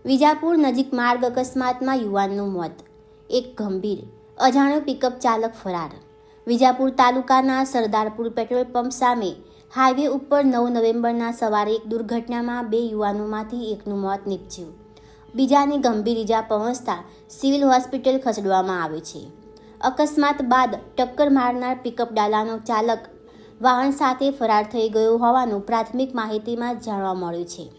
વિજાપુર નજીક માર્ગ અકસ્માતમાં યુવાનનું મોત, એક ગંભીર, અજાણ્યો પિકઅપ ચાલક ફરાર. વિજાપુર તાલુકાના સરદારપુર પેટ્રોલ પંપ સામે હાઈવે ઉપર 9 નવેમ્બરના સવારે એક દુર્ઘટનામાં 2 યુવાનોમાંથી એકનું મોત નીપજ્યું. બીજાને ગંભીર ઈજા પહોંચતા સિવિલ હોસ્પિટલ ખસેડવામાં આવ્યો છે. અકસ્માત બાદ ટક્કર મારનાર પિકઅપ ડાલાનો ચાલક વાહન સાથે ફરાર થઈ ગયો હોવાનું પ્રાથમિક માહિતીમાં જાણવા મળ્યું છે.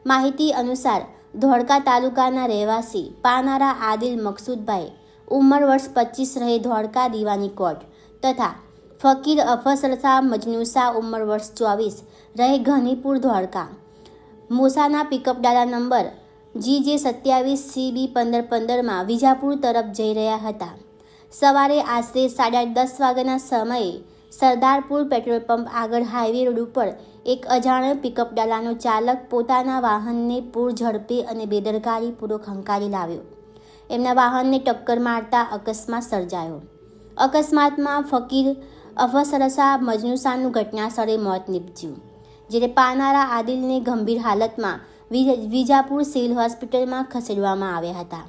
માહિતી અનુસાર ધોળકા તાલુકાના રહેવાસી પાનારા આદિલ મકસૂદભાઈ, ઉંમર વર્ષ 25 રહે ધોળકા દીવાની કોટ, તથા ફકીર અફસરશા મજનુશા, ઉંમર વર્ષ 24 રહે ઘનીપુર ધોળકા, મોસાના પિકઅપ ડાલા નંબર GJ27CB 1515માં વિજાપુર તરફ જઈ રહ્યા હતા. સવારે આશરે 10:30 વાગ્યાના સમયે સરદારપુર પેટ્રોલ પંપ આગળ હાઈવે રોડ ઉપર એક અજાણ્યો પિકઅપ ડાલાનો ચાલક પોતાના વાહનને પૂર ઝડપે અને બેદરકારીપૂર્વક હંકારી લાવ્યો. એમના વાહનને ટક્કર મારતા અકસ્માત સર્જાયો. અકસ્માતમાં ફકીર અફસરશા મજનુશાનું ઘટનાસ્થળે મોત નીપજ્યું, જ્યારે પાનારા આદિલને ગંભીર હાલતમાં વિજાપુર સિવિલ હોસ્પિટલમાં ખસેડવામાં આવ્યા હતા.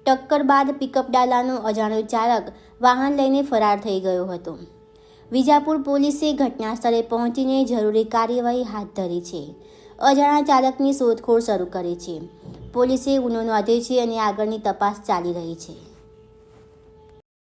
ટક્કર બાદ પિકઅપ ડાલાનો અજાણ્યો ચાલક વાહન લઈને ફરાર થઈ ગયો હતો. વિજાપુર પોલીસે ઘટનાસ્થળે પહોંચીને જરૂરી કાર્યવાહી હાથ ધરી છે. અજાણ્યા ચાલકની શોધખોળ શરૂ કરી છે. પોલીસે ગુનો નોંધ્યો છે અને આગળની તપાસ ચાલી રહી છે.